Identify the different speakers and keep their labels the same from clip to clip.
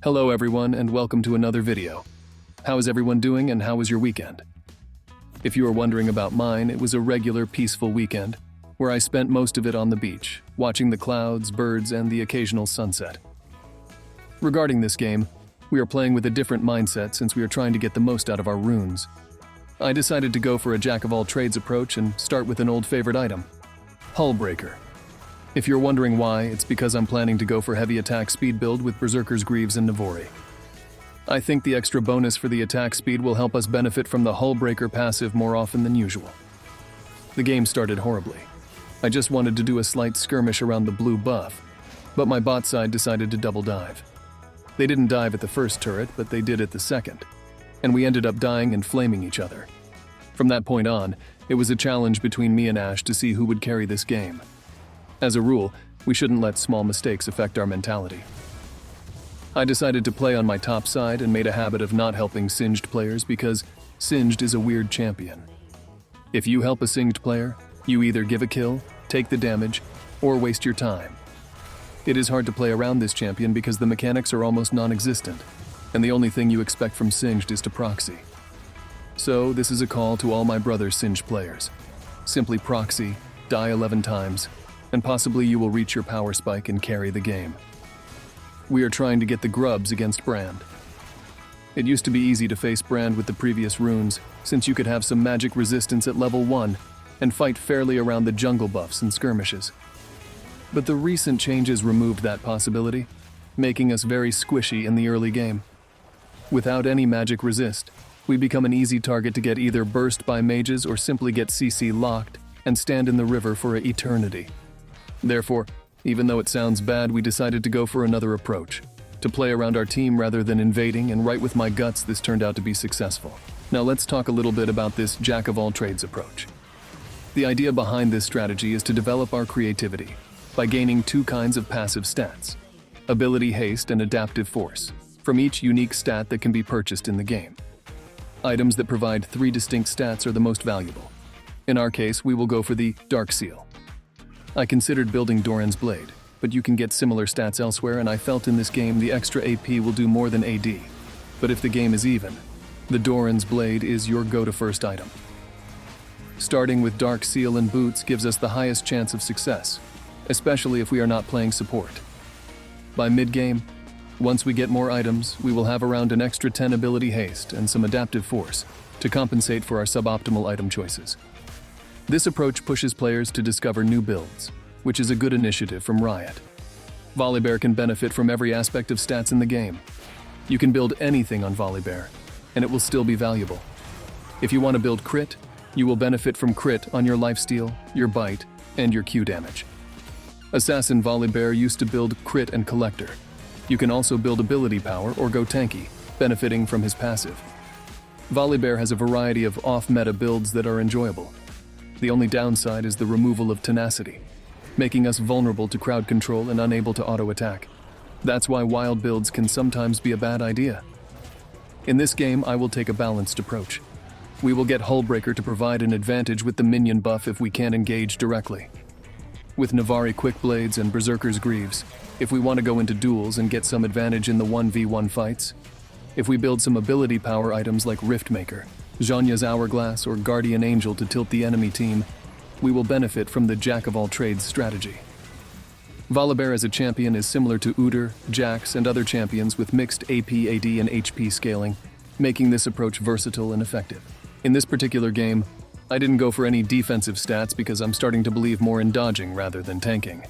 Speaker 1: Hello everyone and welcome to another video. How is everyone doing and how was your weekend? If you are wondering about mine, it was a regular peaceful weekend where I spent most of it on the beach, watching the clouds, birds, and the occasional sunset. Regarding this game, we are playing with a different mindset since we are trying to get the most out of our runes. I decided to go for a jack-of-all-trades approach and start with an old favorite item, Hullbreaker. If you're wondering why, it's because I'm planning to go for heavy attack speed build with Berserker's Greaves and Navori. I think the extra bonus for the attack speed will help us benefit from the Hullbreaker passive more often than usual. The game started horribly. I just wanted to do a slight skirmish around the blue buff, but my bot side decided to double dive. They didn't dive at the first turret, but they did at the second, and we ended up dying and flaming each other. From that point on, it was a challenge between me and Ash to see who would carry this game. As a rule, we shouldn't let small mistakes affect our mentality. I decided to play on my top side and made a habit of not helping Singed players because Singed is a weird champion. If you help a Singed player, you either give a kill, take the damage, or waste your time. It is hard to play around this champion because the mechanics are almost non-existent, and the only thing you expect from Singed is to proxy. So this is a call to all my brother Singed players. Simply proxy, die 11 times, and possibly you will reach your power spike and carry the game. We are trying to get the grubs against Brand. It used to be easy to face Brand with the previous runes, since you could have some magic resistance at level 1 and fight fairly around the jungle buffs and skirmishes. But the recent changes removed that possibility, making us very squishy in the early game. Without any magic resist, we become an easy target to get either burst by mages or simply get CC locked and stand in the river for an eternity. Therefore, even though it sounds bad, we decided to go for another approach, to play around our team rather than invading, and right with my guts, this turned out to be successful. Now let's talk a little bit about this jack-of-all-trades approach. The idea behind this strategy is to develop our creativity by gaining two kinds of passive stats, ability haste and adaptive force, from each unique stat that can be purchased in the game. Items that provide 3 distinct stats are the most valuable. In our case, we will go for the Dark Seal. I considered building Doran's Blade, but you can get similar stats elsewhere, and I felt in this game the extra AP will do more than AD. But if the game is even, the Doran's Blade is your go-to-first item. Starting with Dark Seal and boots gives us the highest chance of success, especially if we are not playing support. By mid-game, once we get more items, we will have around an extra 10 ability haste and some adaptive force to compensate for our suboptimal item choices. This approach pushes players to discover new builds, which is a good initiative from Riot. Volibear can benefit from every aspect of stats in the game. You can build anything on Volibear, and it will still be valuable. If you want to build crit, you will benefit from crit on your lifesteal, your bite, and your Q damage. Assassin Volibear used to build crit and collector. You can also build ability power or go tanky, benefiting from his passive. Volibear has a variety of off-meta builds that are enjoyable. The only downside is the removal of tenacity, making us vulnerable to crowd control and unable to auto-attack. That's why wild builds can sometimes be a bad idea. In this game, I will take a balanced approach. We will get Hullbreaker to provide an advantage with the minion buff if we can't engage directly. With Navori Quick Blades and Berserker's Greaves, if we want to go into duels and get some advantage in the 1v1 fights. If we build some ability power items like Riftmaker, Zhanya's Hourglass, or Guardian Angel to tilt the enemy team, we will benefit from the jack-of-all-trades strategy. Volibear as a champion is similar to Udyr, Jax, and other champions with mixed AP, AD, and HP scaling, making this approach versatile and effective. In this particular game, I didn't go for any defensive stats because I'm starting to believe more in dodging rather than tanking.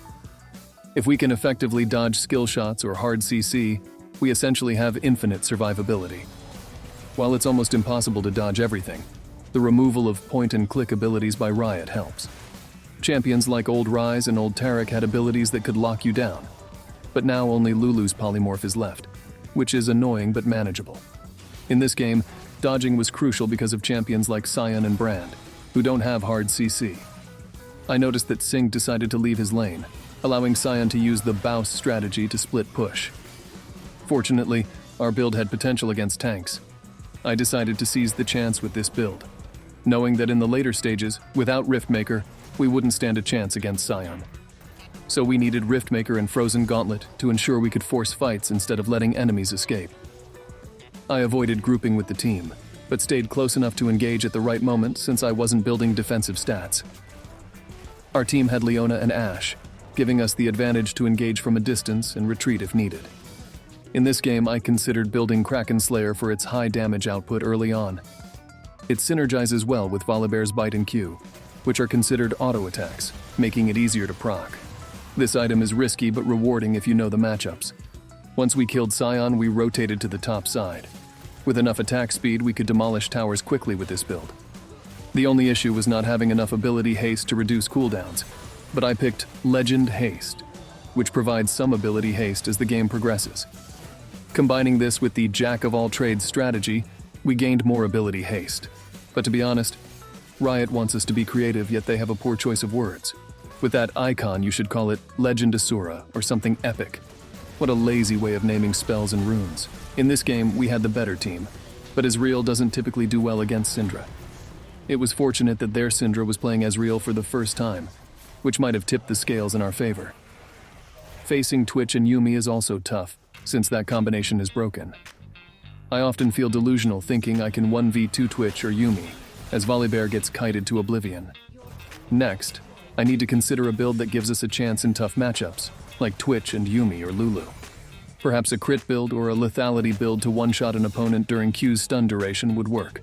Speaker 1: If we can effectively dodge skill shots or hard CC, we essentially have infinite survivability. While it's almost impossible to dodge everything, the removal of point-and-click abilities by Riot helps. Champions like Old Rise and Old Tarek had abilities that could lock you down, but now only Lulu's polymorph is left, which is annoying but manageable. In this game, dodging was crucial because of champions like Sion and Brand, who don't have hard CC. I noticed that Singh decided to leave his lane, allowing Sion to use the Baus strategy to split push. Fortunately, our build had potential against tanks. I decided to seize the chance with this build, knowing that in the later stages, without Riftmaker, we wouldn't stand a chance against Sion. so we needed Riftmaker and Frozen Gauntlet to ensure we could force fights instead of letting enemies escape. I avoided grouping with the team, but stayed close enough to engage at the right moment since I wasn't building defensive stats. Our team had Leona and Ashe, giving us the advantage to engage from a distance and retreat if needed. In this game, I considered building Kraken Slayer for its high damage output early on. It synergizes well with Volibear's Bite and Q, which are considered auto attacks, making it easier to proc. This item is risky but rewarding if you know the matchups. Once we killed Scion, we rotated to the top side. With enough attack speed, we could demolish towers quickly with this build. The only issue was not having enough ability haste to reduce cooldowns, but I picked Legend Haste, which provides some ability haste as the game progresses. Combining this with the jack-of-all-trades strategy, we gained more ability haste. But to be honest, Riot wants us to be creative, yet they have a poor choice of words. With that icon, you should call it Legend Asura or something epic. What a lazy way of naming spells and runes. In this game, we had the better team, but Ezreal doesn't typically do well against Syndra. It was fortunate that their Syndra was playing Ezreal for the first time, which might have tipped the scales in our favor. Facing Twitch and Yuumi is also tough, since that combination is broken. I often feel delusional thinking I can 1v2 Twitch or Yuumi, as Volibear gets kited to oblivion. Next, I need to consider a build that gives us a chance in tough matchups, like Twitch and Yuumi or Lulu. Perhaps a crit build or a lethality build to one-shot an opponent during Q's stun duration would work.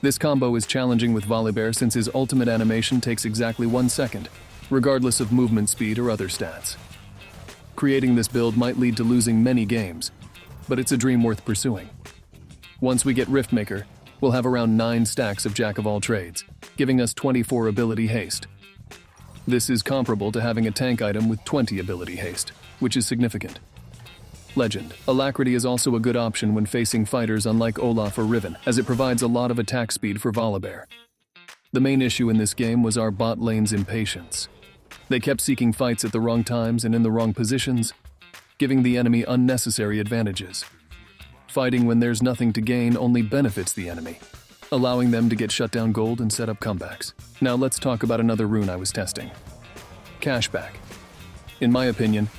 Speaker 1: This combo is challenging with Volibear since his ultimate animation takes exactly 1 second, regardless of movement speed or other stats. Creating this build might lead to losing many games, but it's a dream worth pursuing. Once we get Riftmaker, we'll have around 9 stacks of Jack-of-all-trades, giving us 24 ability haste. This is comparable to having a tank item with 20 ability haste, which is significant. Legend. Alacrity is also a good option when facing fighters unlike Olaf or Riven, as it provides a lot of attack speed for Volibear. The main issue in this game was our bot lane's impatience. They kept seeking fights at the wrong times and in the wrong positions, giving the enemy unnecessary advantages. Fighting when there's nothing to gain only benefits the enemy, allowing them to get shut down gold and set up comebacks. Now let's talk about another rune I was testing. Cashback. In my opinion,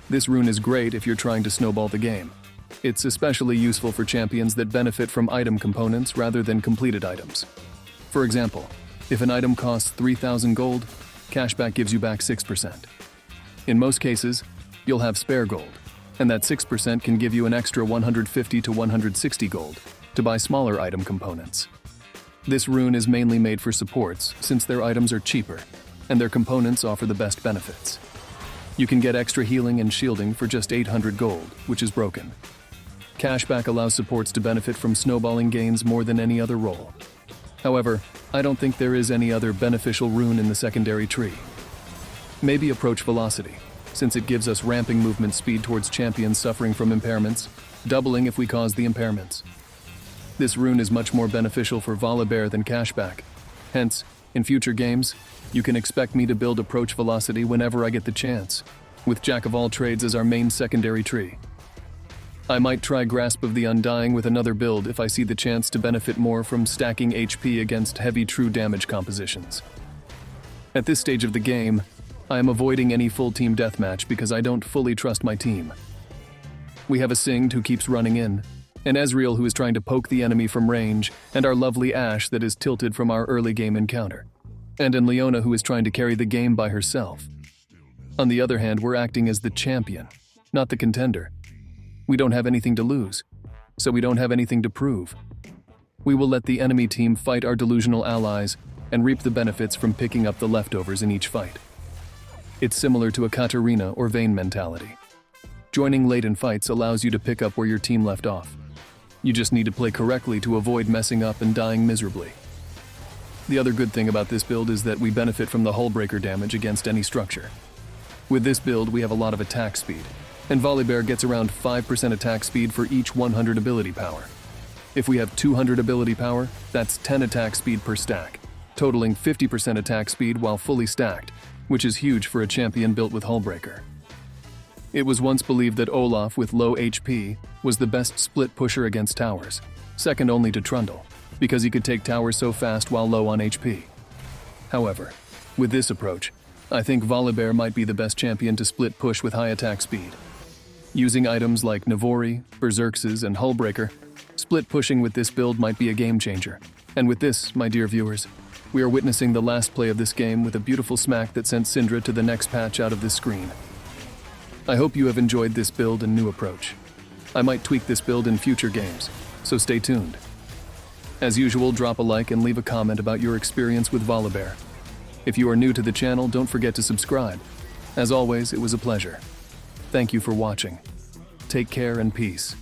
Speaker 1: this rune is great if you're trying to snowball the game. It's especially useful for champions that benefit from item components rather than completed items. For example, if an item costs 3,000 gold, cashback gives you back 6%. In most cases, you'll have spare gold, and that 6% can give you an extra 150 to 160 gold to buy smaller item components. This rune is mainly made for supports since their items are cheaper, and their components offer the best benefits. You can get extra healing and shielding for just 800 gold, which is broken. Cashback allows supports to benefit from snowballing gains more than any other role. However, I don't think there is any other beneficial rune in the secondary tree. Maybe Approach Velocity, since it gives us ramping movement speed towards champions suffering from impairments, doubling if we cause the impairments. This rune is much more beneficial for Volibear than Cashback. Hence, in future games, you can expect me to build Approach Velocity whenever I get the chance, with Jack-of-all-trades as our main secondary tree. I might try Grasp of the Undying with another build if I see the chance to benefit more from stacking HP against heavy true damage compositions. At this stage of the game, I am avoiding any full team deathmatch because I don't fully trust my team. We have a Singed who keeps running in, an Ezreal who is trying to poke the enemy from range, and our lovely Ashe that is tilted from our early game encounter, and an Leona who is trying to carry the game by herself. On the other hand, we're acting as the champion, not the contender. We don't have anything to lose, so we don't have anything to prove. We will let the enemy team fight our delusional allies and reap the benefits from picking up the leftovers in each fight. It's similar to a Katarina or Vayne mentality. Joining late in fights allows you to pick up where your team left off. You just need to play correctly to avoid messing up and dying miserably. The other good thing about this build is that we benefit from the hullbreaker damage against any structure. With this build, we have a lot of attack speed, and Volibear gets around 5% attack speed for each 100 ability power. If we have 200 ability power, that's 10 attack speed per stack, totaling 50% attack speed while fully stacked, which is huge for a champion built with hullbreaker. It was once believed that Olaf with low HP was the best split pusher against towers, second only to Trundle, because he could take towers so fast while low on HP. However, with this approach, I think Volibear might be the best champion to split push with high attack speed. Using items like Navori, Berserkses, and Hullbreaker, split pushing with this build might be a game changer. And with this, my dear viewers, we are witnessing the last play of this game with a beautiful smack that sent Syndra to the next patch out of this screen. I hope you have enjoyed this build and new approach. I might tweak this build in future games, so stay tuned. As usual, drop a like and leave a comment about your experience with Volibear. If you are new to the channel, don't forget to subscribe. As always, it was a pleasure. Thank you for watching. Take care and peace.